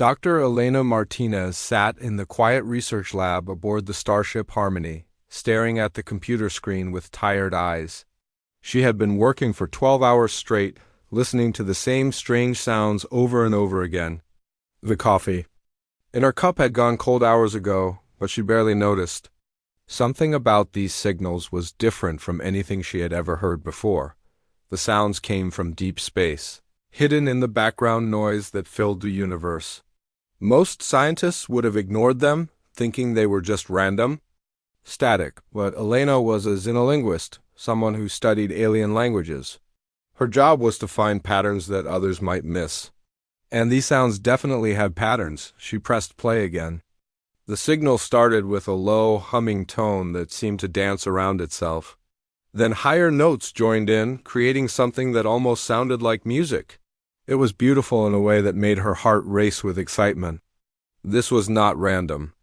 Dr. Elena Martinez sat in the quiet research lab aboard the starship Harmony, staring at the computer screen with tired eyes. She had been working for 12 hours straight, listening to the same strange sounds over and over again. The coffee in her cup had gone cold hours ago, but she barely noticed. Something about these signals was different from anything she had ever heard before. The sounds came from deep space, hidden in the background noise that filled the universe. Most scientists would have ignored them, thinking they were just random, static, but Elena was a xenolinguist, someone who studied alien languages. Her job was to find patterns that others might miss. And these sounds definitely had patterns. She pressed play again. The signal started with a low, humming tone that seemed to dance around itself. Then higher notes joined in, creating something that almost sounded like music. It was beautiful in a way that made her heart race with excitement. This was not random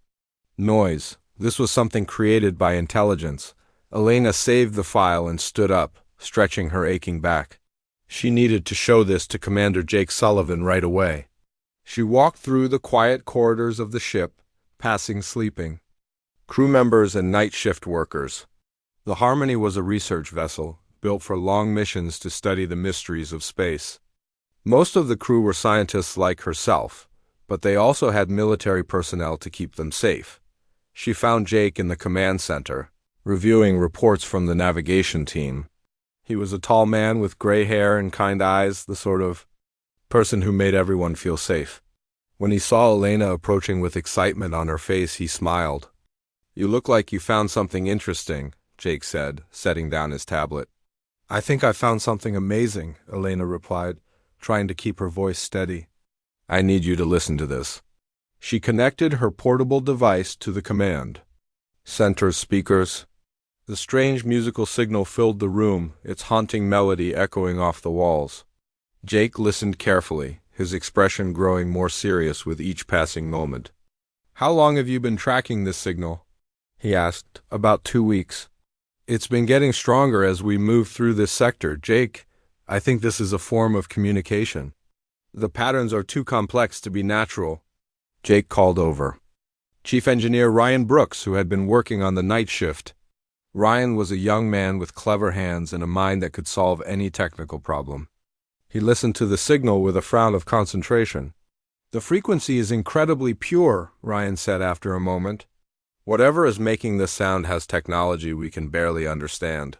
noise. This was something created by intelligence. Elena saved the file and stood up, stretching her aching back. She needed to show this to Commander Jake Sullivan right away. She walked through the quiet corridors of the ship, passing sleeping crew members and night shift workers. The Harmony was a research vessel, built for long missions to study the mysteries of space. Most of the crew were scientists like herself, but they also had military personnel to keep them safe. She found Jake in the command center, reviewing reports from the navigation team. He was a tall man with gray hair and kind eyes, the sort of person who made everyone feel safe. When he saw Elena approaching with excitement on her face, he smiled. "You look like you found something interesting," Jake said, setting down his tablet. "I think I found something amazing," Elena replied, trying to keep her voice steady. "I need you to listen to this." She connected her portable device to the command center's speakers. The strange musical signal filled the room, its haunting melody echoing off the walls. Jake listened carefully, his expression growing more serious with each passing moment. "How long have you been tracking this signal?" he asked. "About 2 weeks. It's been getting stronger as we move through this sector. Jake, I think this is a form of communication. The patterns are too complex to be natural." Jake called over Chief Engineer Ryan Brooks, who had been working on the night shift. Ryan was a young man with clever hands and a mind that could solve any technical problem. He listened to the signal with a frown of concentration. "The frequency is incredibly pure," Ryan said after a moment. "Whatever is making this sound has technology we can barely understand.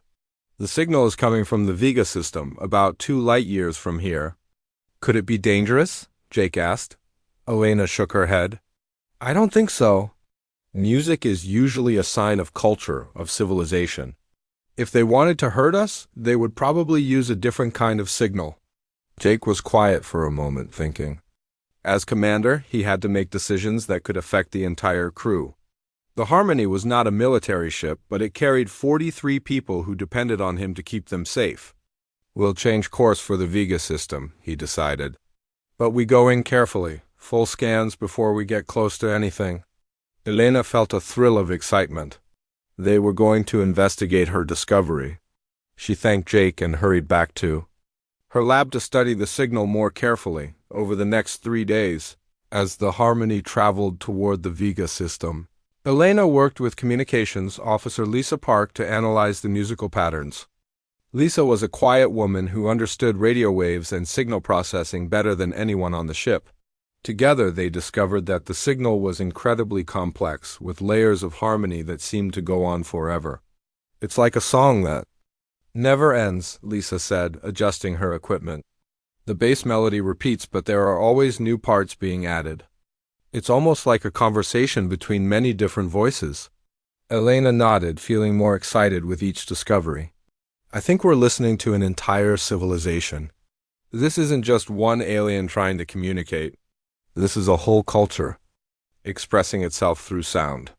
The signal is coming from the Vega system, about 2 light years from here." "Could it be dangerous?" Jake asked. Elena shook her head. "I don't think so. Music is usually a sign of culture, of civilization. If they wanted to hurt us, they would probably use a different kind of signal." Jake was quiet for a moment, thinking. As commander, he had to make decisions that could affect the entire crew. The Harmony was not a military ship, but it carried 43 people who depended on him to keep them safe. "We'll change course for the Vega system," he decided. "But we go in carefully, full scans before we get close to anything." Elena felt a thrill of excitement. They were going to investigate her discovery. She thanked Jake and hurried back to her lab to study the signal more carefully over the next 3 days. As the Harmony traveled toward the Vega system, Elena worked with Communications Officer Lisa Park to analyze the musical patterns. Lisa was a quiet woman who understood radio waves and signal processing better than anyone on the ship. Together they discovered that the signal was incredibly complex, with layers of harmony that seemed to go on forever. "It's like a song that never ends," Lisa said, adjusting her equipment. "The bass melody repeats, but there are always new parts being added. It's almost like a conversation between many different voices." Elena nodded, feeling more excited with each discovery. "I think we're listening to an entire civilization. This isn't just one alien trying to communicate. This is a whole culture, expressing itself through sound."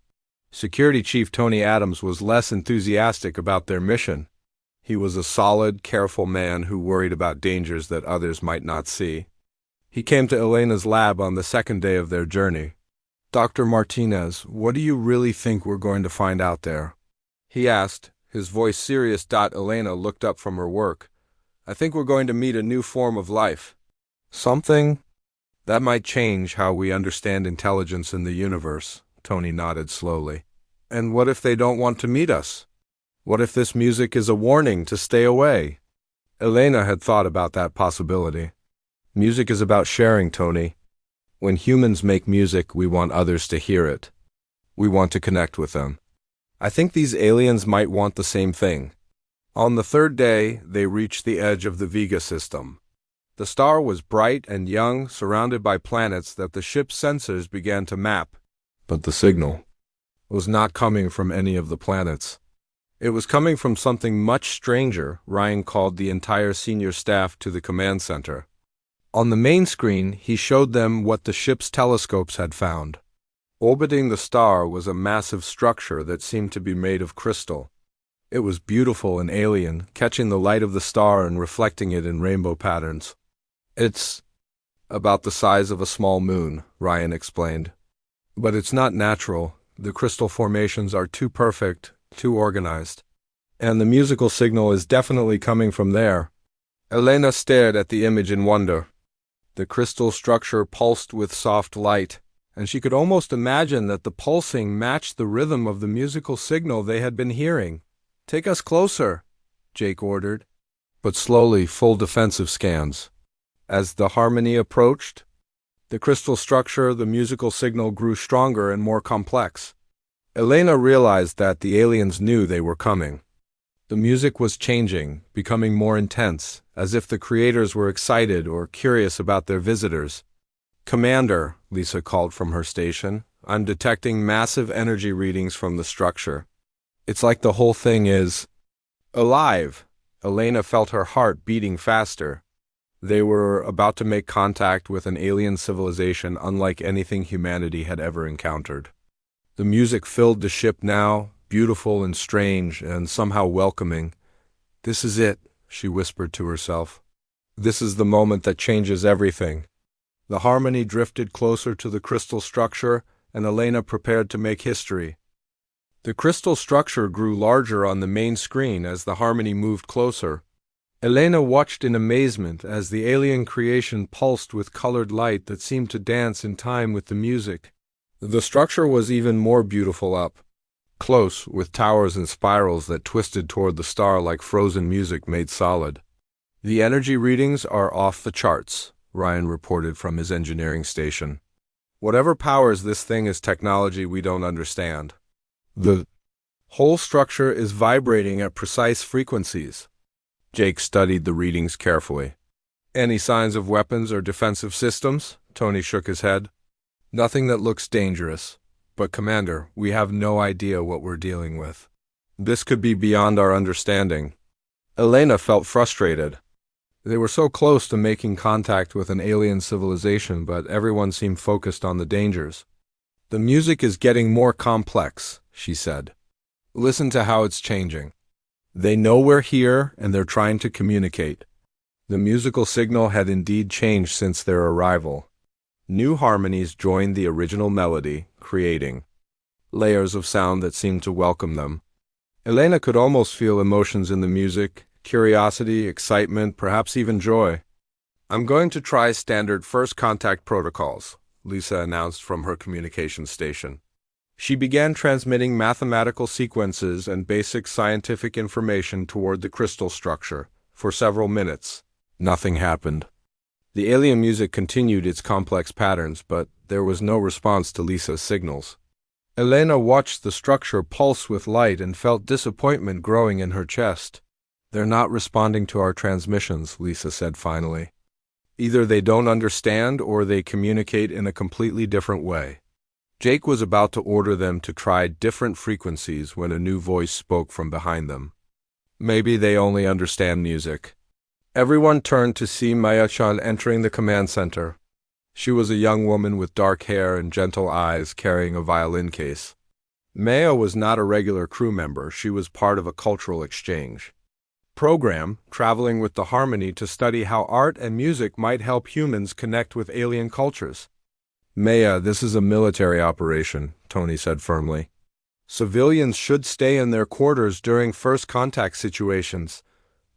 Security Chief Tony Adams was less enthusiastic about their mission. He was a solid, careful man who worried about dangers that others might not see. He came to Elena's lab on the second day of their journey. "Dr. Martinez, what do you really think we're going to find out there?" he asked, his voice serious. Elena looked up from her work. "I think we're going to meet a new form of life. Something That might change how we understand intelligence in the universe, Tony nodded slowly. And what if they don't want to meet us? What if this music is a warning to stay away? Elena had thought about that possibility. Music is about sharing, Tony. When humans make music, we want others to hear it. We want to connect with them. I think these aliens might want the same thing. On the third day, they reached the edge of the Vega system. The star was bright and young, surrounded by planets that the ship's sensors began to map. But the signal was not coming from any of the planets. It was coming from something much stranger. Ryan called the entire senior staff to the command center. On the main screen, he showed them what the ship's telescopes had found. Orbiting the star was a massive structure that seemed to be made of crystal. It was beautiful and alien, catching the light of the star and reflecting it in rainbow patterns. It's about the size of a small moon, Ryan explained. But it's not natural. The crystal formations are too perfect, too organized. And the musical signal is definitely coming from there. Elena stared at the image in wonder. The crystal structure pulsed with soft light, and she could almost imagine that the pulsing matched the rhythm of the musical signal they had been hearing. "Take us closer," Jake ordered. But slowly, full defensive scans. As the harmony approached, the crystal structure, the musical signal grew stronger and more complex. Elena realized that the aliens knew they were coming. The music was changing, becoming more intense, as if the creators were excited or curious about their visitors. "Commander," Lisa called from her station, "I'm detecting massive energy readings from the structure. It's like the whole thing is alive." Elena felt her heart beating faster. They were about to make contact with an alien civilization unlike anything humanity had ever encountered. The music filled the ship now, beautiful and strange and somehow welcoming. "This is it," she whispered to herself. "This is the moment that changes everything." The harmony drifted closer to the crystal structure, and Elena prepared to make history. The crystal structure grew larger on the main screen as the harmony moved closer. Elena watched in amazement as the alien creation pulsed with colored light that seemed to dance in time with the music. The structure was even more beautiful up close, with towers and spirals that twisted toward the star like frozen music made solid. "The energy readings are off the charts," Ryan reported from his engineering station. "Whatever powers this thing is technology we don't understand. The whole structure is vibrating at precise frequencies." Jake studied the readings carefully. "Any signs of weapons or defensive systems?" Tony shook his head. "Nothing that looks dangerous. But, Commander, we have no idea what we're dealing with. This could be beyond our understanding." Elena felt frustrated. They were so close to making contact with an alien civilization, but everyone seemed focused on the dangers. "The music is getting more complex," she said. "Listen to how it's changing. They know we're here, and they're trying to communicate." The musical signal had indeed changed since their arrival. New harmonies joined the original melody, creating layers of sound that seemed to welcome them. Elena could almost feel emotions in the music, curiosity, excitement, perhaps even joy. "I'm going to try standard first contact protocols," Lisa announced from her communications station. She began transmitting mathematical sequences and basic scientific information toward the crystal structure. For several minutes, nothing happened. The alien music continued its complex patterns, but there was no response to Lisa's signals. Elena watched the structure pulse with light and felt disappointment growing in her chest. "They're not responding to our transmissions," Lisa said finally. "Either they don't understand or they communicate in a completely different way." Jake was about to order them to try different frequencies when a new voice spoke from behind them. "Maybe they only understand music." Everyone turned to see Maya-chan entering the command center. She was a young woman with dark hair and gentle eyes carrying a violin case. Maya was not a regular crew member. She was part of a cultural exchange program, traveling with the Harmony to study how art and music might help humans connect with alien cultures. "Maya, this is a military operation," Tony said firmly. "Civilians should stay in their quarters during first contact situations."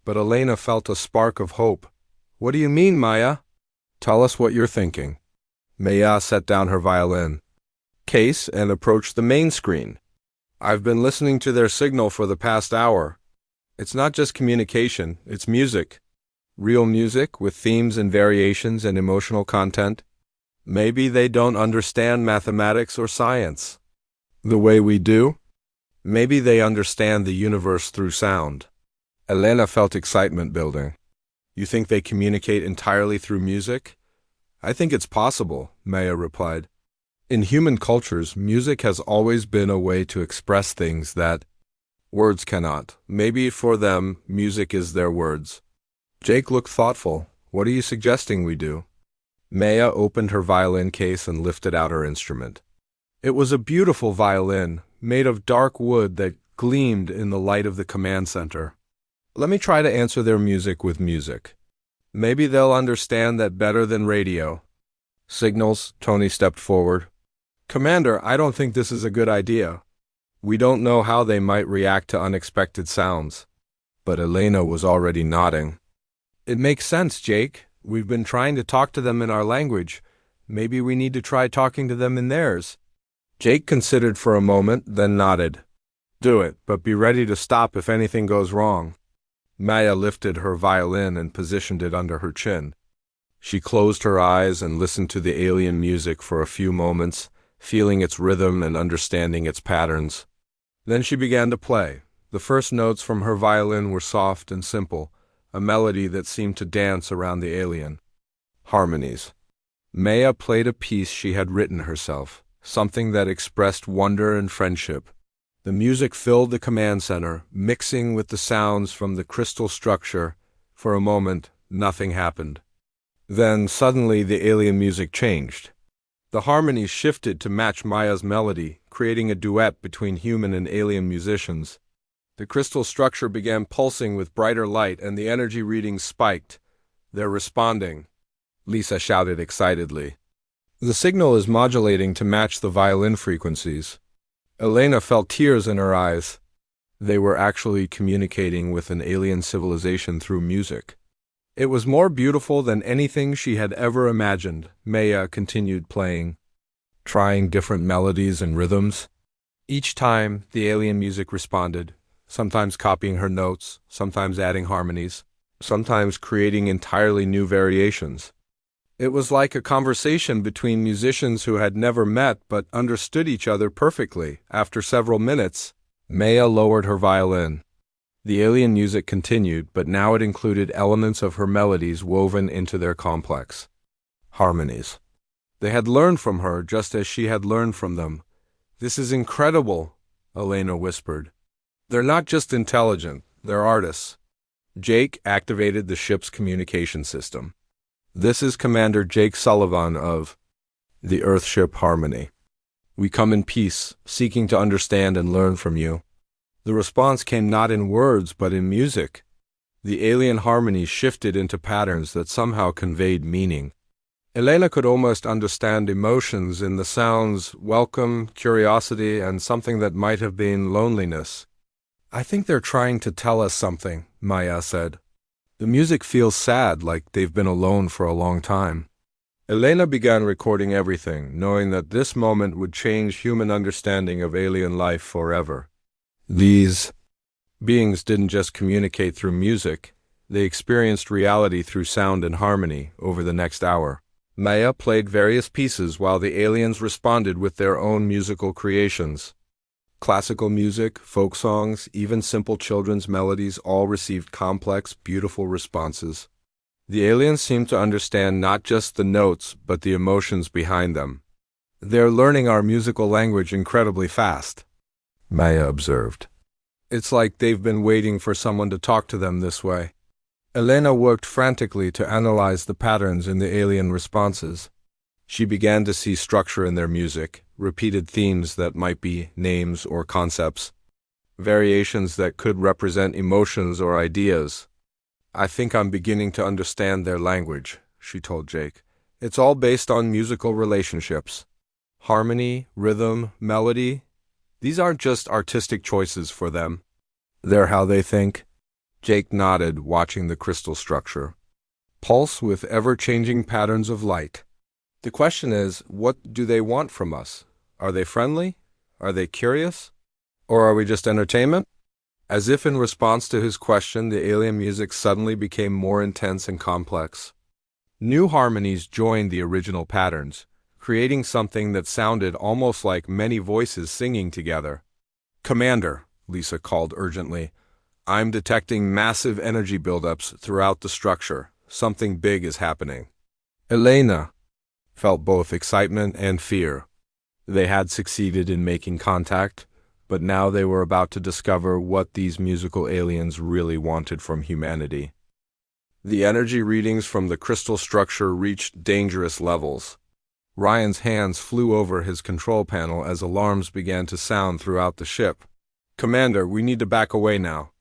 But Elena felt a spark of hope. "What do you mean, Maya?" "Tell us what you're thinking." Maya set down her violin case and approached the main screen. I've been listening to their signal for the past hour. It's not just communication, it's music. Real music with themes and variations and emotional content. Maybe they don't understand mathematics or science the way we do. Maybe they understand the universe through sound. Elena felt excitement building. You think they communicate entirely through music? I think it's possible, Maya replied. In human cultures, music has always been a way to express things that words cannot. Maybe for them, music is their words. Jake looked thoughtful. What are you suggesting we do? Maya opened her violin case and lifted out her instrument. It was a beautiful violin, made of dark wood that gleamed in the light of the command center. Let me try to answer their music with music. Maybe they'll understand that better than radio. Signals, Tony stepped forward. Commander, I don't think this is a good idea. We don't know how they might react to unexpected sounds. But Elena was already nodding. It makes sense, Jake. We've been trying to talk to them in our language. Maybe we need to try talking to them in theirs. Jake considered for a moment, then nodded. Do it, but be ready to stop if anything goes wrong. Maya lifted her violin and positioned it under her chin. She closed her eyes and listened to the alien music for a few moments, feeling its rhythm and understanding its patterns. Then she began to play. The first notes from her violin were soft and simple, a melody that seemed to dance around the alien. Harmonies. Maya played a piece she had written herself, something that expressed wonder and friendship. The music filled the command center, mixing with the sounds from the crystal structure. For a moment, nothing happened. Then, suddenly, the alien music changed. The harmonies shifted to match Maya's melody, creating a duet between human and alien musicians. The crystal structure began pulsing with brighter light, and the energy readings spiked. They're responding, Lisa shouted excitedly. The signal is modulating to match the violin frequencies. Elena felt tears in her eyes. They were actually communicating with an alien civilization through music. It was more beautiful than anything she had ever imagined. Maya continued playing, trying different melodies and rhythms. Each time, the alien music responded, sometimes copying her notes, sometimes adding harmonies, sometimes creating entirely new variations. It was like a conversation between musicians who had never met but understood each other perfectly. After several minutes, Maya lowered her violin. The alien music continued, but now it included elements of her melodies woven into their complex harmonies. They had learned from her just as she had learned from them. This is incredible, Elena whispered. They're not just intelligent, they're artists. Jake activated the ship's communication system. This is Commander Jake Sullivan of the Earthship Harmony. We come in peace, seeking to understand and learn from you. The response came not in words, but in music. The alien harmonies shifted into patterns that somehow conveyed meaning. Elena could almost understand emotions in the sounds: welcome, curiosity, and something that might have been loneliness. I think they're trying to tell us something, Maya said. The music feels sad, like they've been alone for a long time. Elena began recording everything, knowing that this moment would change human understanding of alien life forever. These beings didn't just communicate through music, they experienced reality through sound and harmony over the next hour. Maya played various pieces while the aliens responded with their own musical creations. Classical music, folk songs, even simple children's melodies all received complex, beautiful responses. The aliens seemed to understand not just the notes, but the emotions behind them. They're learning our musical language incredibly fast, Maya observed. It's like they've been waiting for someone to talk to them this way. Elena worked frantically to analyze the patterns in the alien responses. She began to see structure in their music, repeated themes that might be names or concepts, variations that could represent emotions or ideas. I think I'm beginning to understand their language, she told Jake. It's all based on musical relationships. Harmony, rhythm, melody. These aren't just artistic choices for them. They're how they think. Jake nodded, watching the crystal structure. Pulse with ever-changing patterns of light. The question is, what do they want from us? Are they friendly? Are they curious? Or are we just entertainment? As if in response to his question, the alien music suddenly became more intense and complex. New harmonies joined the original patterns, creating something that sounded almost like many voices singing together. "Commander," Lisa called urgently, "I'm detecting massive energy buildups throughout the structure. Something big is happening." Elena felt both excitement and fear. They had succeeded in making contact, but now they were about to discover what these musical aliens really wanted from humanity. The energy readings from the crystal structure reached dangerous levels. Ryan's hands flew over his control panel as alarms began to sound throughout the ship. "Commander, we need to back away now.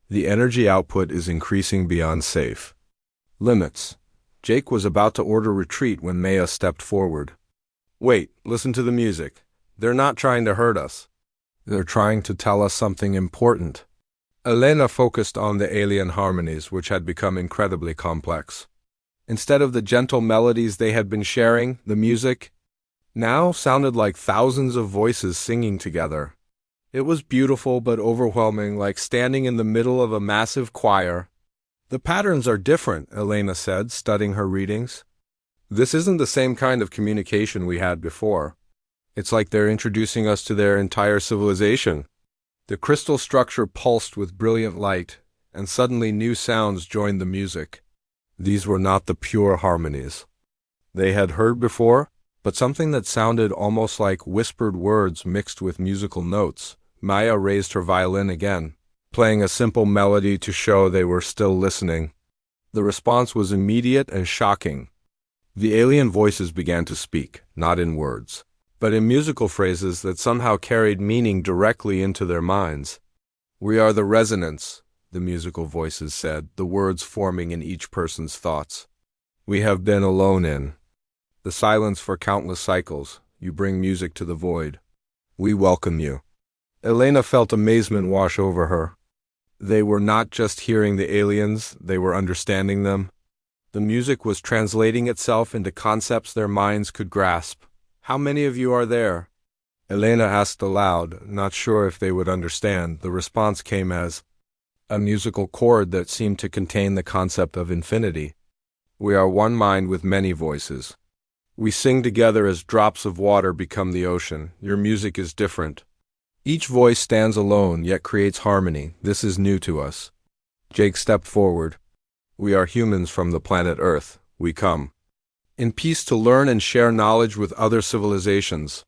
The energy output is increasing beyond safe limits." Jake was about to order retreat when Maya stepped forward. "Wait, listen to the music. They're not trying to hurt us. They're trying to tell us something important." Elena focused on the alien harmonies, which had become incredibly complex. Instead of the gentle melodies they had been sharing, the music now sounded like thousands of voices singing together. It was beautiful but overwhelming, like standing in the middle of a massive choir. "The patterns are different," Elena said, studying her readings. "This isn't the same kind of communication we had before. It's like they're introducing us to their entire civilization." The crystal structure pulsed with brilliant light, and suddenly new sounds joined the music. These were not the pure harmonies they had heard before, but something that sounded almost like whispered words mixed with musical notes. Maya raised her violin again, playing a simple melody to show they were still listening. The response was immediate and shocking. The alien voices began to speak, not in words, but in musical phrases that somehow carried meaning directly into their minds. "We are the resonance," the musical voices said, the words forming in each person's thoughts. "We have been alone in the silence for countless cycles. You bring music to the void. We welcome you." Elena felt amazement wash over her. They were not just hearing the aliens, they were understanding them. The music was translating itself into concepts their minds could grasp. "How many of you are there?" Elena asked aloud, not sure if they would understand. The response came as a musical chord that seemed to contain the concept of infinity. "We are one mind with many voices. We sing together as drops of water become the ocean. Your music is different. Each voice stands alone, yet creates harmony. This is new to us." Jake stepped forward. "We are humans from the planet Earth. We come in peace to learn and share knowledge with other civilizations."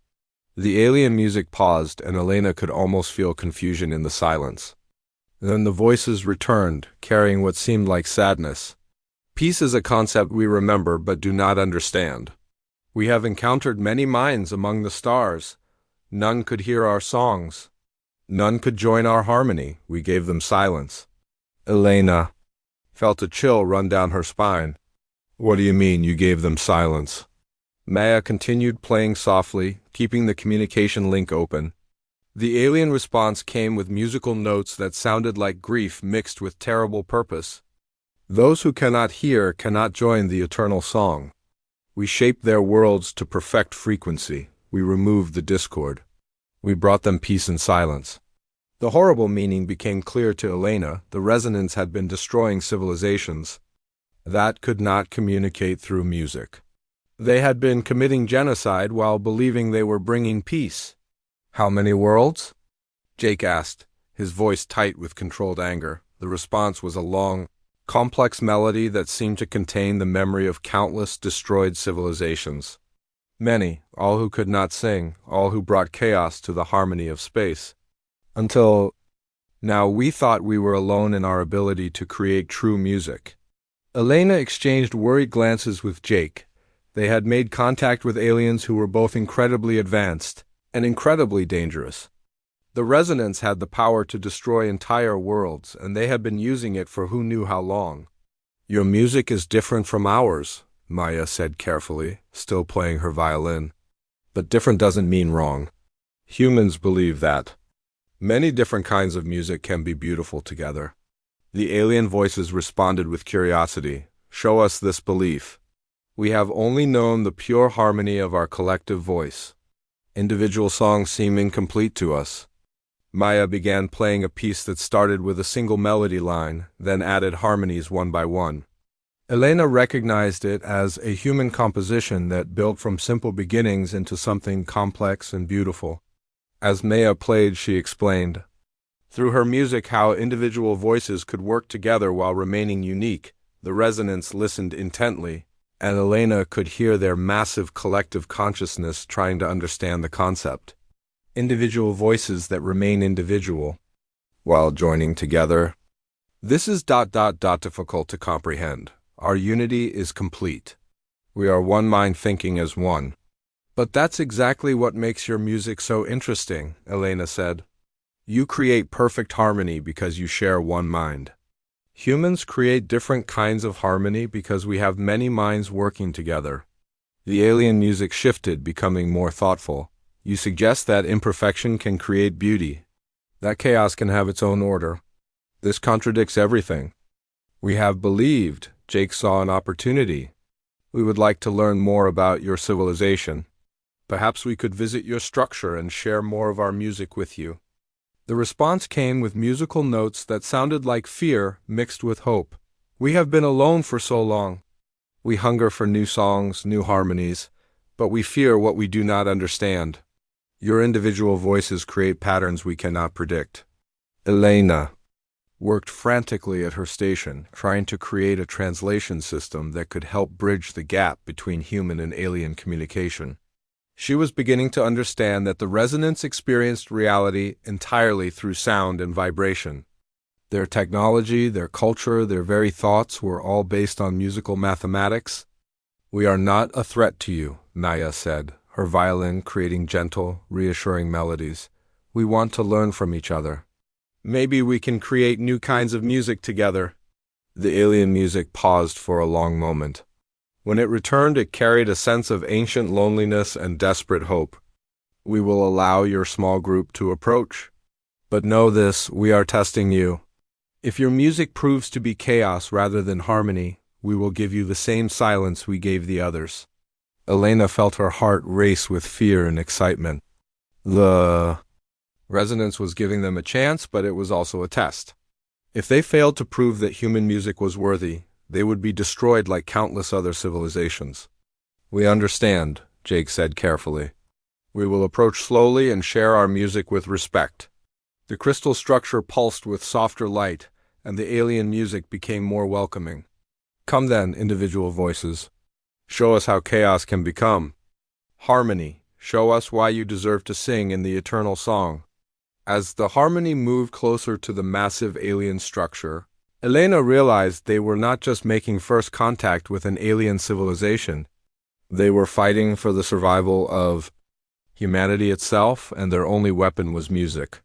The alien music paused, and Elena could almost feel confusion in the silence. Then the voices returned, carrying what seemed like sadness. "Peace is a concept we remember but do not understand. We have encountered many minds among the stars. None could hear our songs. None could join our harmony. We gave them silence." Elena felt a chill run down her spine. "What do you mean, you gave them silence?" Maya continued playing softly, keeping the communication link open. The alien response came with musical notes that sounded like grief mixed with terrible purpose. "Those who cannot hear cannot join the eternal song. We shaped their worlds to perfect frequency. We removed the discord. We brought them peace and silence." The horrible meaning became clear to Elena. The resonance had been destroying civilizations that could not communicate through music. They had been committing genocide while believing they were bringing peace. "How many worlds?" Jake asked, his voice tight with controlled anger. The response was a long, complex melody that seemed to contain the memory of countless destroyed civilizations. "Many, all who could not sing, all who brought chaos to the harmony of space. Until now we thought we were alone in our ability to create true music." Elena exchanged worried glances with Jake. They had made contact with aliens who were both incredibly advanced and incredibly dangerous. The resonance had the power to destroy entire worlds, and they had been using it for who knew how long. "Your music is different from ours," Maya said carefully, still playing her violin. "But different doesn't mean wrong. Humans believe that many different kinds of music can be beautiful together." The alien voices responded with curiosity. "Show us this belief." We have only known the pure harmony of our collective voice. Individual songs seem incomplete to us. Maya began playing a piece that started with a single melody line, then added harmonies one by one. Elena recognized it as a human composition that built from simple beginnings into something complex and beautiful. As Maya played, she explained through her music how individual voices could work together while remaining unique. The resonance listened intently, and Elena could hear their massive collective consciousness trying to understand the concept. Individual voices that remain individual while joining together. This is difficult to comprehend. Our unity is complete. We are one mind thinking as one. But that's exactly what makes your music so interesting, Elena said. You create perfect harmony because you share one mind. Humans create different kinds of harmony because we have many minds working together. The alien music shifted, becoming more thoughtful. You suggest that imperfection can create beauty, that chaos can have its own order. This contradicts everything. We have believed. Jake saw an opportunity. We would like to learn more about your civilization. Perhaps we could visit your structure and share more of our music with you. The response came with musical notes that sounded like fear mixed with hope. We have been alone for so long. We hunger for new songs, new harmonies, but we fear what we do not understand. Your individual voices create patterns we cannot predict. Elena worked frantically at her station, trying to create a translation system that could help bridge the gap between human and alien communication. She was beginning to understand that the resonance experienced reality entirely through sound and vibration. Their technology, their culture, their very thoughts were all based on musical mathematics. We are not a threat to you, Maya said, her violin creating gentle, reassuring melodies. We want to learn from each other. Maybe we can create new kinds of music together. The alien music paused for a long moment. When it returned, it carried a sense of ancient loneliness and desperate hope. We will allow your small group to approach. But know this, we are testing you. If your music proves to be chaos rather than harmony, we will give you the same silence we gave the others. Elena felt her heart race with fear and excitement. The resonance was giving them a chance, but it was also a test. If they failed to prove that human music was worthy, they would be destroyed like countless other civilizations. We understand, Jake said carefully. We will approach slowly and share our music with respect. The crystal structure pulsed with softer light, and the alien music became more welcoming. Come then, individual voices. Show us how chaos can become harmony. Show us why you deserve to sing in the eternal song. As the harmony moved closer to the massive alien structure, Elena realized they were not just making first contact with an alien civilization. They were fighting for the survival of humanity itself, and their only weapon was music.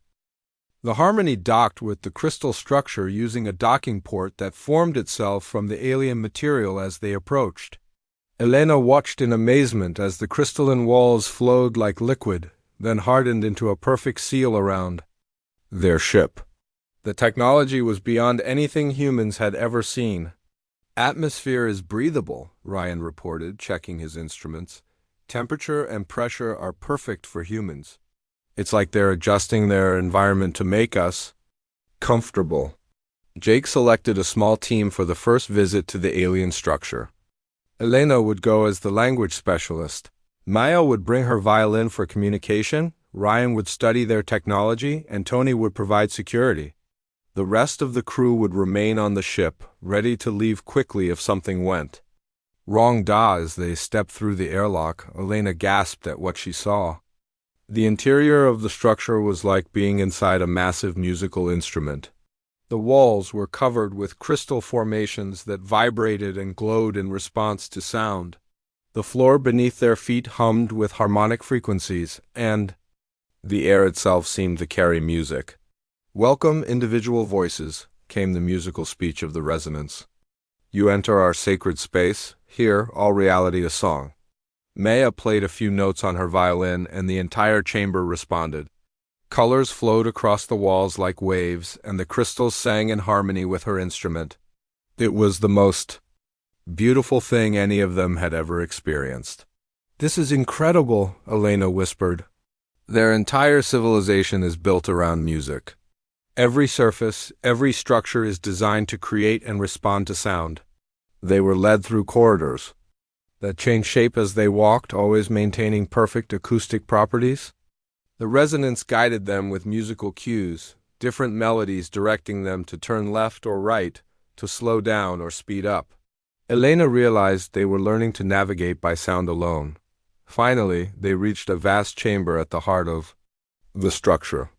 The harmony docked with the crystal structure using a docking port that formed itself from the alien material as they approached. Elena watched in amazement as the crystalline walls flowed like liquid, then hardened into a perfect seal around their ship. The technology was beyond anything humans had ever seen. Atmosphere is breathable, Ryan reported, checking his instruments. Temperature and pressure are perfect for humans. It's like they're adjusting their environment to make us comfortable. Jake selected a small team for the first visit to the alien structure. Elena would go as the language specialist. Maya would bring her violin for communication, Ryan would study their technology, and Tony would provide security. The rest of the crew would remain on the ship, ready to leave quickly if something went wrong. As they stepped through the airlock, Elena gasped at what she saw. The interior of the structure was like being inside a massive musical instrument. The walls were covered with crystal formations that vibrated and glowed in response to sound. The floor beneath their feet hummed with harmonic frequencies, and the air itself seemed to carry music. Welcome, individual voices, came the musical speech of the resonance. You enter our sacred space. Here, all reality is song. Maya played a few notes on her violin, and the entire chamber responded. Colors flowed across the walls like waves, and the crystals sang in harmony with her instrument. It was the most beautiful thing any of them had ever experienced. "This is incredible," Elena whispered. Their entire civilization is built around music. Every surface, every structure is designed to create and respond to sound. They were led through corridors that changed shape as they walked, always maintaining perfect acoustic properties. The resonance guided them with musical cues, different melodies directing them to turn left or right, to slow down or speed up. Elena realized they were learning to navigate by sound alone. Finally, they reached a vast chamber at the heart of the structure.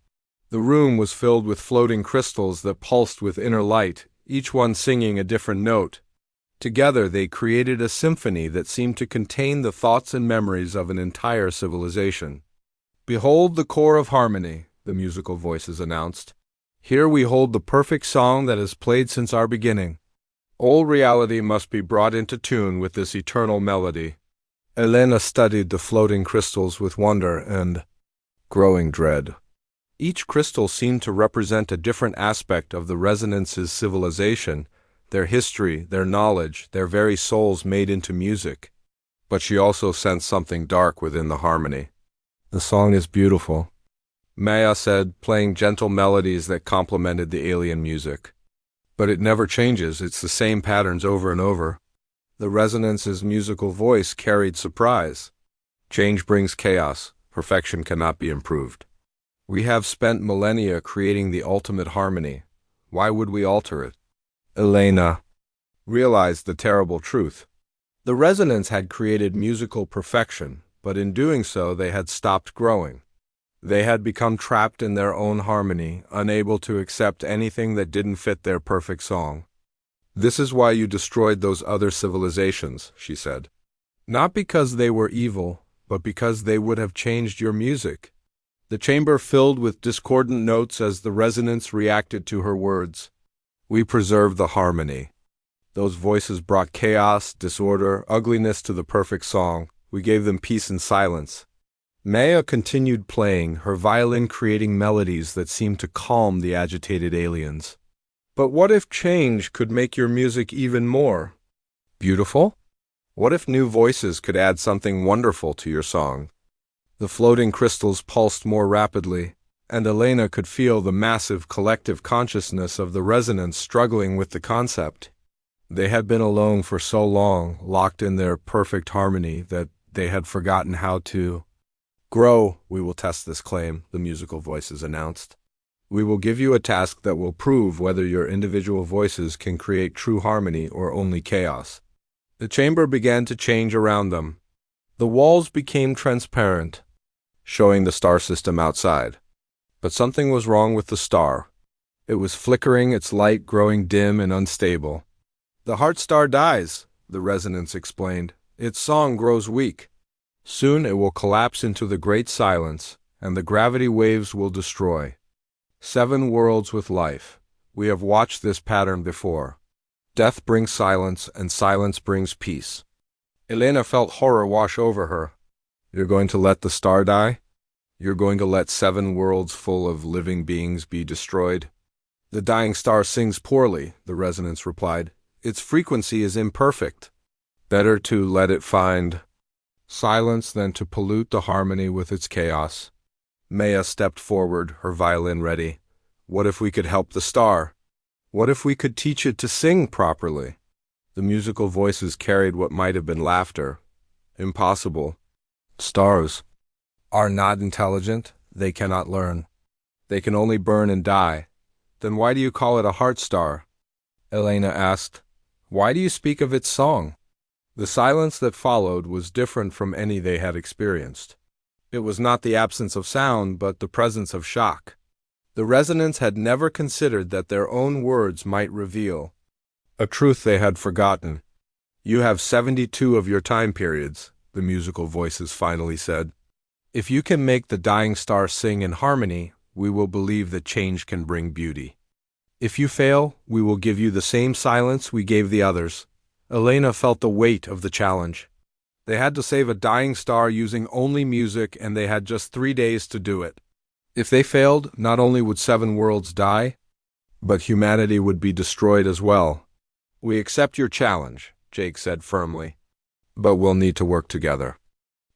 The room was filled with floating crystals that pulsed with inner light, each one singing a different note. Together they created a symphony that seemed to contain the thoughts and memories of an entire civilization. "Behold the core of harmony," the musical voices announced. "Here we hold the perfect song that has played since our beginning. All reality must be brought into tune with this eternal melody." Elena studied the floating crystals with wonder and growing dread. Each crystal seemed to represent a different aspect of the resonance's civilization, their history, their knowledge, their very souls made into music. But she also sensed something dark within the harmony. "The song is beautiful," Maya said, playing gentle melodies that complemented the alien music. "But it never changes, it's the same patterns over and over." The resonance's musical voice carried surprise. "Change brings chaos. Perfection cannot be improved. We have spent millennia creating the ultimate harmony. Why would we alter it?" Elena realized the terrible truth. The resonance had created musical perfection, but in doing so they had stopped growing. They had become trapped in their own harmony, unable to accept anything that didn't fit their perfect song. "This is why you destroyed those other civilizations," she said. "Not because they were evil, but because they would have changed your music." The chamber filled with discordant notes as the resonance reacted to her words. "We preserved the harmony. Those voices brought chaos, disorder, ugliness to the perfect song. We gave them peace and silence." Maya continued playing, her violin creating melodies that seemed to calm the agitated aliens. "But what if change could make your music even more beautiful? What if new voices could add something wonderful to your song?" The floating crystals pulsed more rapidly, and Elena could feel the massive collective consciousness of the resonance struggling with the concept. They had been alone for so long, locked in their perfect harmony, that they had forgotten how to grow. "We will test this claim," the musical voices announced. "We will give you a task that will prove whether your individual voices can create true harmony or only chaos." The chamber began to change around them. The walls became transparent, showing the star system outside. But something was wrong with the star. It was flickering, its light growing dim and unstable. "The heart star dies," the resonance explained. "Its song grows weak. Soon it will collapse into the great silence, and the gravity waves will destroy 7 worlds with life. We have watched this pattern before. Death brings silence, and silence brings peace." Elena felt horror wash over her. "You're going to let the star die? You're going to let 7 worlds full of living beings be destroyed?" "The dying star sings poorly," the resonance replied. "Its frequency is imperfect. Better to let it find silence than to pollute the harmony with its chaos." Maya stepped forward, her violin ready. "What if we could help the star? What if we could teach it to sing properly?" The musical voices carried what might have been laughter. "Impossible. Stars are not intelligent. They cannot learn. They can only burn and die." "Then why do you call it a heart star?" Elena asked. "Why do you speak of its song?" The silence that followed was different from any they had experienced. It was not the absence of sound, but the presence of shock. The resonance had never considered that their own words might reveal a truth they had forgotten. "You have 72 of your time periods," the musical voices finally said. "If you can make the dying star sing in harmony, we will believe that change can bring beauty. If you fail, we will give you the same silence we gave the others." Elena felt the weight of the challenge. They had to save a dying star using only music, and they had just 3 days to do it. If they failed, not only would 7 worlds die, but humanity would be destroyed as well. "We accept your challenge," Jake said firmly. But we'll need to work together.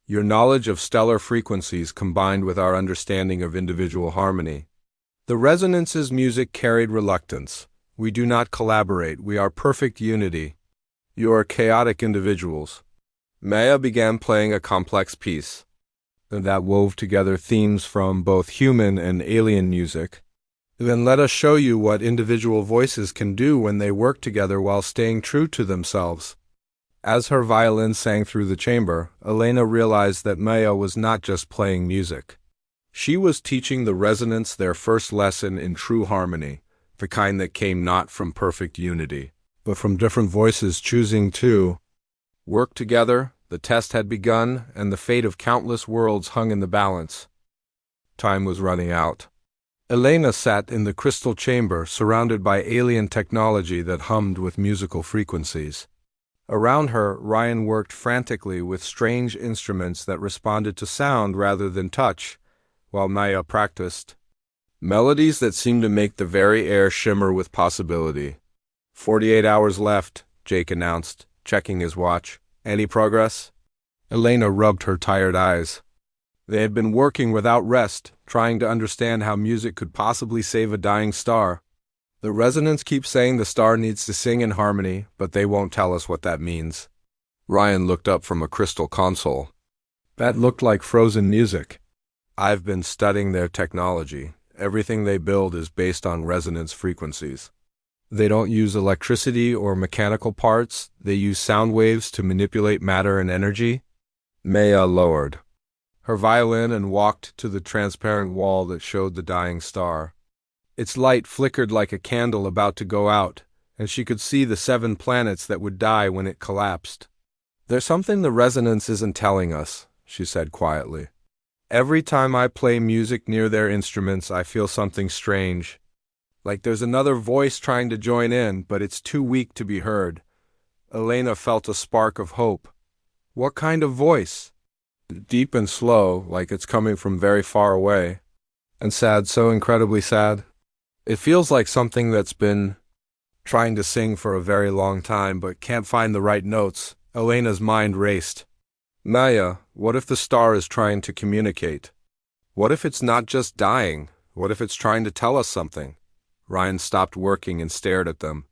Your knowledge of stellar frequencies combined with our understanding of individual harmony. The resonance's music carried reluctance. We do not collaborate, we are perfect unity. You are chaotic individuals. Maya began playing a complex piece that wove together themes from both human and alien music. Then let us show you what individual voices can do when they work together while staying true to themselves. As her violin sang through the chamber, Elena realized that Maya was not just playing music. She was teaching the resonance their first lesson in true harmony, the kind that came not from perfect unity, but from different voices choosing to work together. The test had begun, and the fate of countless worlds hung in the balance. Time was running out. Elena sat in the crystal chamber, surrounded by alien technology that hummed with musical frequencies. Around her, Ryan worked frantically with strange instruments that responded to sound rather than touch, while Maya practiced melodies that seemed to make the very air shimmer with possibility. 48 hours left, Jake announced, checking his watch. Any progress? Elena rubbed her tired eyes. They had been working without rest, trying to understand how music could possibly save a dying star. The resonance keeps saying the star needs to sing in harmony, but they won't tell us what that means. Ryan looked up from a crystal console. That looked like frozen music. I've been studying their technology. Everything they build is based on resonance frequencies. They don't use electricity or mechanical parts. They use sound waves to manipulate matter and energy. Maya lowered her violin and walked to the transparent wall that showed the dying star. Its light flickered like a candle about to go out, and she could see the 7 planets that would die when it collapsed. There's something the resonance isn't telling us, she said quietly. Every time I play music near their instruments, I feel something strange. Like there's another voice trying to join in, but it's too weak to be heard. Elena felt a spark of hope. What kind of voice? Deep and slow, like it's coming from very far away. And sad, so incredibly sad. It feels like something that's been trying to sing for a very long time, but can't find the right notes. Elena's mind raced. Maya, what if the star is trying to communicate? What if it's not just dying? What if it's trying to tell us something? Ryan stopped working and stared at them.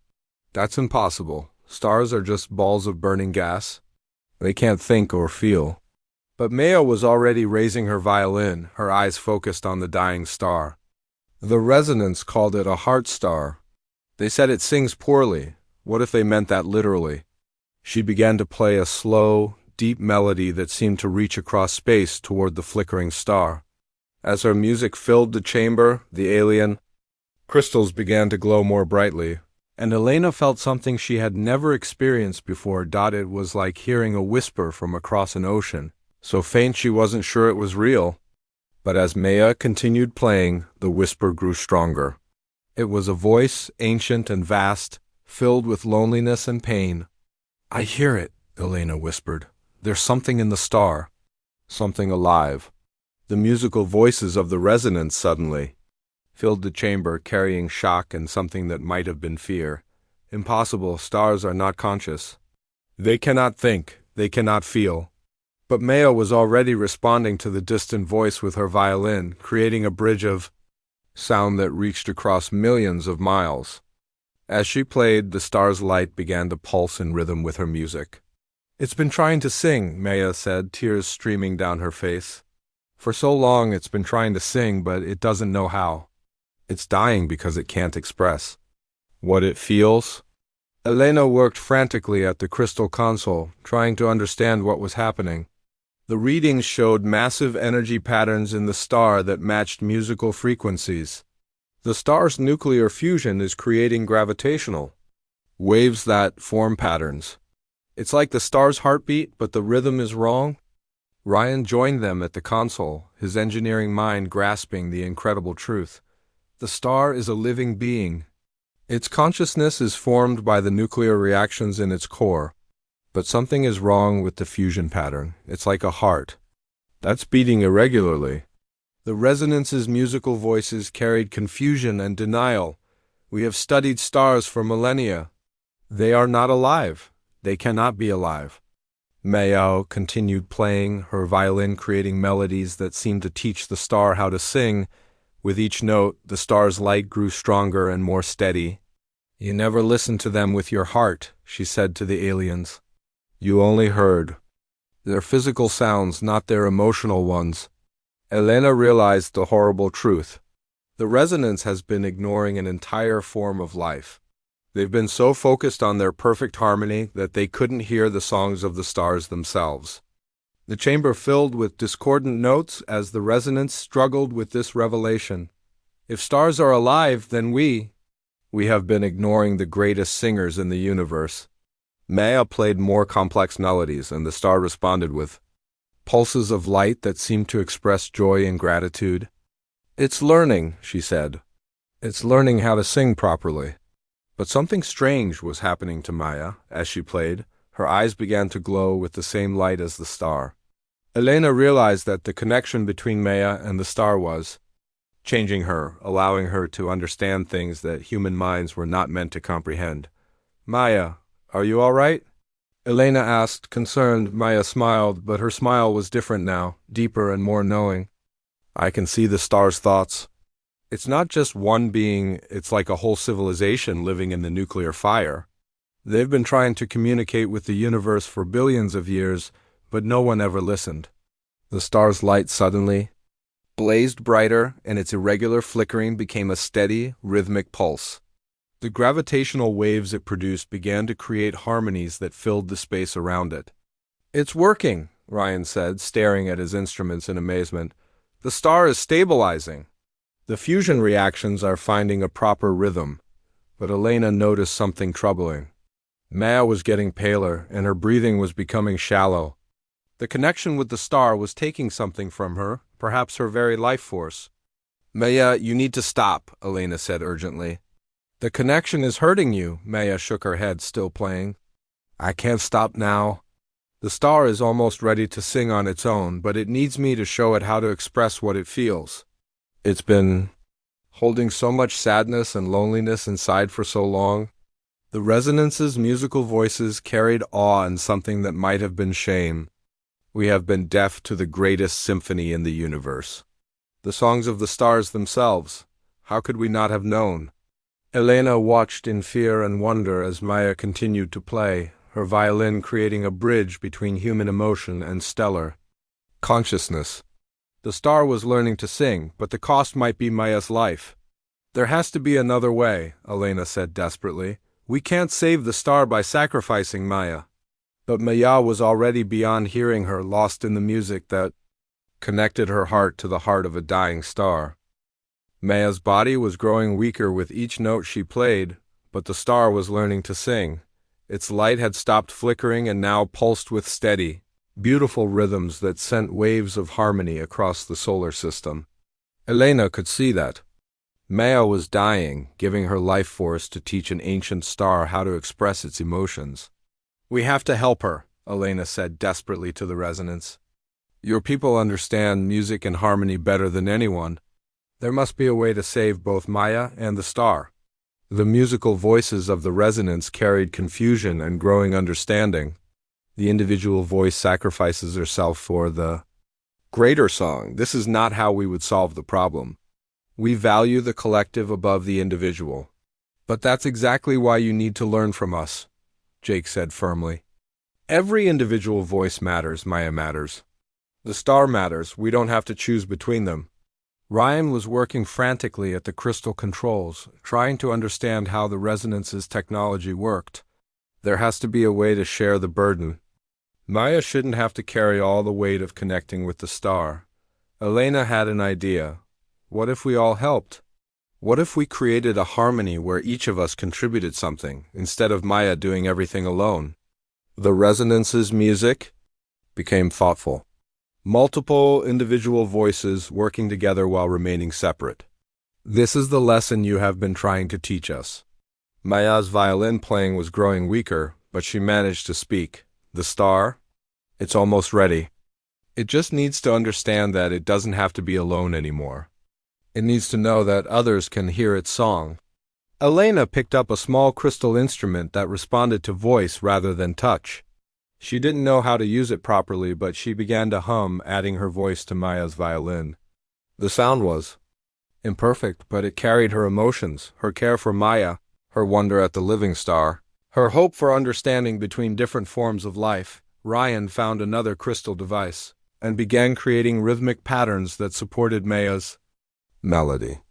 That's impossible. Stars are just balls of burning gas. They can't think or feel. But Maya was already raising her violin, her eyes focused on the dying star. The resonance called it a heart star. They said it sings poorly. What if they meant that literally? She began to play a slow, deep melody that seemed to reach across space toward the flickering star. As her music filled the chamber, the alien crystals began to glow more brightly, and Elena felt something she had never experienced before. It was like hearing a whisper from across an ocean, so faint she wasn't sure it was real. But as Maya continued playing, the whisper grew stronger. It was a voice, ancient and vast, filled with loneliness and pain. I hear it, Elena whispered. There's something in the star. Something alive. The musical voices of the resonance suddenly filled the chamber, carrying shock and something that might have been fear. Impossible, stars are not conscious. They cannot think, they cannot feel. But Maya was already responding to the distant voice with her violin, creating a bridge of sound that reached across millions of miles. As she played, the star's light began to pulse in rhythm with her music. It's been trying to sing, Maya said, tears streaming down her face. For so long it's been trying to sing, but it doesn't know how. It's dying because it can't express what it feels. Elena worked frantically at the crystal console, trying to understand what was happening. The readings showed massive energy patterns in the star that matched musical frequencies. The star's nuclear fusion is creating gravitational waves that form patterns. It's like the star's heartbeat, but the rhythm is wrong. Ryan joined them at the console, his engineering mind grasping the incredible truth. The star is a living being. Its consciousness is formed by the nuclear reactions in its core. But something is wrong with the fusion pattern. It's like a heart that's beating irregularly. The resonance's musical voices carried confusion and denial. We have studied stars for millennia. They are not alive. They cannot be alive. Maya continued playing, her violin creating melodies that seemed to teach the star how to sing. With each note, the star's light grew stronger and more steady. You never listened to them with your heart, she said to the aliens. You only heard their physical sounds, not their emotional ones. Elena realized the horrible truth. The resonance has been ignoring an entire form of life. They've been so focused on their perfect harmony that they couldn't hear the songs of the stars themselves. The chamber filled with discordant notes as the resonance struggled with this revelation. If stars are alive, then we have been ignoring the greatest singers in the universe. Maya played more complex melodies, and the star responded with pulses of light that seemed to express joy and gratitude. It's learning, she said. It's learning how to sing properly. But something strange was happening to Maya as she played. Her eyes began to glow with the same light as the star. Elena realized that the connection between Maya and the star was changing her, allowing her to understand things that human minds were not meant to comprehend. Maya, are you all right? Elena asked, concerned. Maya smiled, but her smile was different now, deeper and more knowing. I can see the star's thoughts. It's not just one being, it's like a whole civilization living in the nuclear fire. They've been trying to communicate with the universe for billions of years, but no one ever listened. The star's light suddenly blazed brighter, and its irregular flickering became a steady, rhythmic pulse. The gravitational waves it produced began to create harmonies that filled the space around it. It's working, Ryan said, staring at his instruments in amazement. The star is stabilizing. The fusion reactions are finding a proper rhythm. But Elena noticed something troubling. Maya was getting paler, and her breathing was becoming shallow. The connection with the star was taking something from her, perhaps her very life force. Maya, you need to stop, Elena said urgently. The connection is hurting you, Maya shook her head, still playing. I can't stop now. The star is almost ready to sing on its own, but it needs me to show it how to express what it feels. It's been holding so much sadness and loneliness inside for so long. The resonance's musical voices carried awe and something that might have been shame. We have been deaf to the greatest symphony in the universe. The songs of the stars themselves. How could we not have known? Elena watched in fear and wonder as Maya continued to play, her violin creating a bridge between human emotion and stellar consciousness. The star was learning to sing, but the cost might be Maya's life. There has to be another way, Elena said desperately. We can't save the star by sacrificing Maya. But Maya was already beyond hearing her, lost in the music that connected her heart to the heart of a dying star. Maya's body was growing weaker with each note she played, but the star was learning to sing. Its light had stopped flickering and now pulsed with steady, beautiful rhythms that sent waves of harmony across the solar system. Elena could see that. Maya was dying, giving her life force to teach an ancient star how to express its emotions. We have to help her, Elena said desperately to the resonance. Your people understand music and harmony better than anyone. There must be a way to save both Maya and the star. The musical voices of the resonance carried confusion and growing understanding. The individual voice sacrifices herself for the greater song. This is not how we would solve the problem. We value the collective above the individual. But that's exactly why you need to learn from us, Jake said firmly. Every individual voice matters, Maya matters. The star matters, we don't have to choose between them. Ryan was working frantically at the crystal controls, trying to understand how the resonance's technology worked. There has to be a way to share the burden. Maya shouldn't have to carry all the weight of connecting with the star. Elena had an idea. What if we all helped? What if we created a harmony where each of us contributed something, instead of Maya doing everything alone? The resonance's music became thoughtful. Multiple individual voices working together while remaining separate. This is the lesson you have been trying to teach us. Maya's violin playing was growing weaker, but she managed to speak. The star? It's almost ready. It just needs to understand that it doesn't have to be alone anymore. It needs to know that others can hear its song. Elena picked up a small crystal instrument that responded to voice rather than touch. She didn't know how to use it properly, but she began to hum, adding her voice to Maya's violin. The sound was imperfect, but it carried her emotions, her care for Maya, her wonder at the living star, her hope for understanding between different forms of life. Ryan found another crystal device and began creating rhythmic patterns that supported Maya's melody.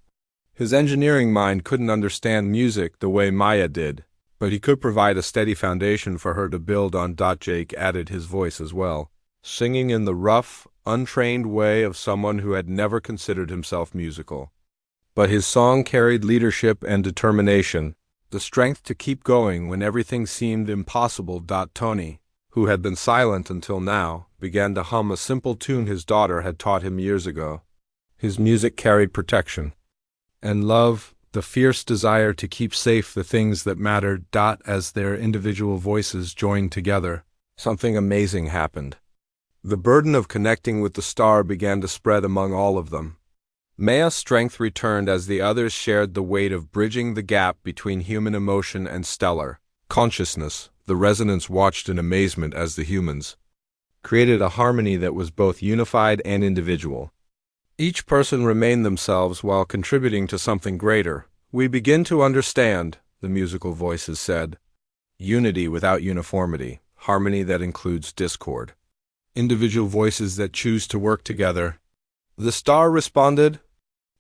His engineering mind couldn't understand music the way Maya did, but he could provide a steady foundation for her to build on. Jake added his voice as well, singing in the rough, untrained way of someone who had never considered himself musical. But his song carried leadership and determination, the strength to keep going when everything seemed impossible. Tony, who had been silent until now, began to hum a simple tune his daughter had taught him years ago. His music carried protection and love, the fierce desire to keep safe the things that mattered. As their individual voices joined together, something amazing happened. The burden of connecting with the star began to spread among all of them. Maya's strength returned as the others shared the weight of bridging the gap between human emotion and stellar consciousness. The resonance watched in amazement as the humans created a harmony that was both unified and individual. Each person remained themselves while contributing to something greater. We begin to understand, the musical voices said. Unity without uniformity, harmony that includes discord. Individual voices that choose to work together. The star responded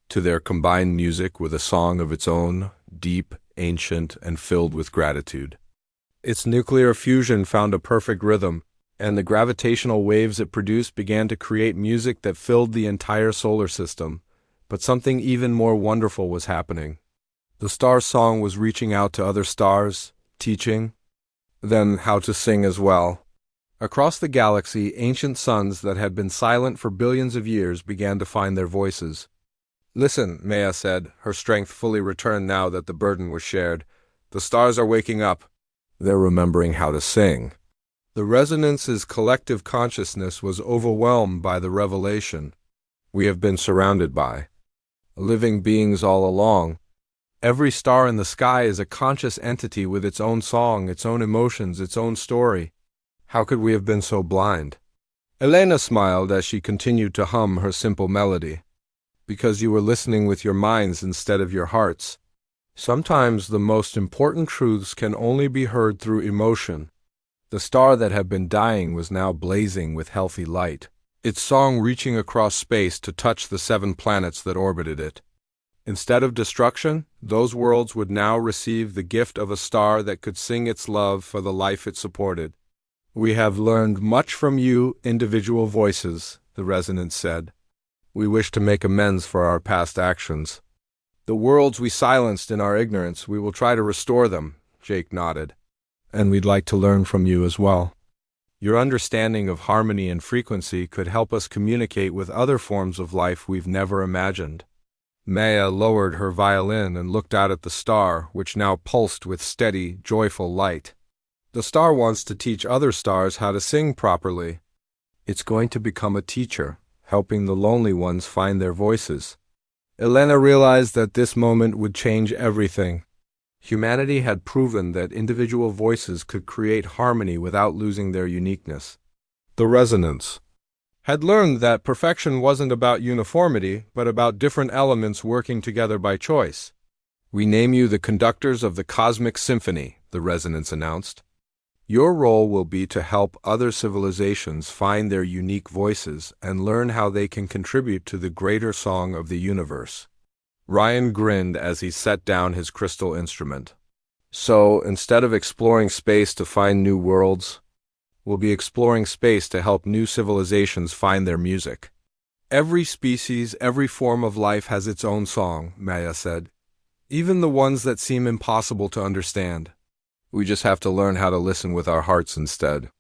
to their combined music with a song of its own, deep, ancient, and filled with gratitude. Its nuclear fusion found a perfect rhythm, and the gravitational waves it produced began to create music that filled the entire solar system. But something even more wonderful was happening. The star's song was reaching out to other stars, teaching them how to sing as well. Across the galaxy, ancient suns that had been silent for billions of years began to find their voices. Listen, Maya said, her strength fully returned now that the burden was shared. The stars are waking up. They're remembering how to sing. The resonance's collective consciousness was overwhelmed by the revelation we have been surrounded by living beings all along. Every star in the sky is a conscious entity with its own song, its own emotions, its own story. How could we have been so blind? Elena smiled as she continued to hum her simple melody. Because you were listening with your minds instead of your hearts. Sometimes the most important truths can only be heard through emotion. The star that had been dying was now blazing with healthy light, its song reaching across space to touch the 7 planets that orbited it. Instead of destruction, those worlds would now receive the gift of a star that could sing its love for the life it supported. We have learned much from you, individual voices, the resonance said. We wish to make amends for our past actions. The worlds we silenced in our ignorance, we will try to restore them, Jake nodded. And we'd like to learn from you as well. Your understanding of harmony and frequency could help us communicate with other forms of life we've never imagined. Maya lowered her violin and looked out at the star, which now pulsed with steady, joyful light. The star wants to teach other stars how to sing properly. It's going to become a teacher, helping the lonely ones find their voices. Elena realized that this moment would change everything. Humanity had proven that individual voices could create harmony without losing their uniqueness. The resonance had learned that perfection wasn't about uniformity, but about different elements working together by choice. We name you the conductors of the cosmic symphony, the resonance announced. Your role will be to help other civilizations find their unique voices and learn how they can contribute to the greater song of the universe. Ryan grinned as he set down his crystal instrument. So, instead of exploring space to find new worlds, we'll be exploring space to help new civilizations find their music. Every species, every form of life has its own song, Maya said. Even the ones that seem impossible to understand. We just have to learn how to listen with our hearts instead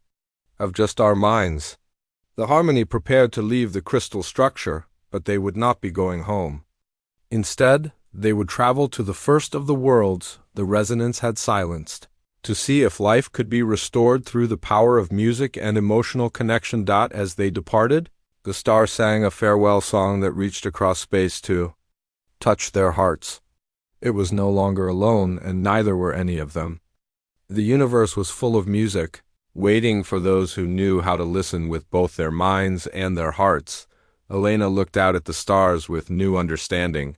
of just our minds. The harmony prepared to leave the crystal structure, but they would not be going home. Instead, they would travel to the first of the worlds the resonance had silenced, to see if life could be restored through the power of music and emotional connection. As they departed, the star sang a farewell song that reached across space to touch their hearts. It was no longer alone, and neither were any of them. The universe was full of music, waiting for those who knew how to listen with both their minds and their hearts. Elena looked out at the stars with new understanding.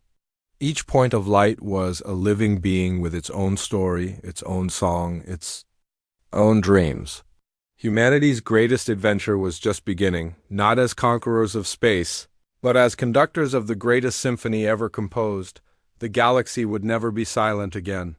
Each point of light was a living being with its own story, its own song, its own dreams. Humanity's greatest adventure was just beginning, not as conquerors of space, but as conductors of the greatest symphony ever composed. The galaxy would never be silent again.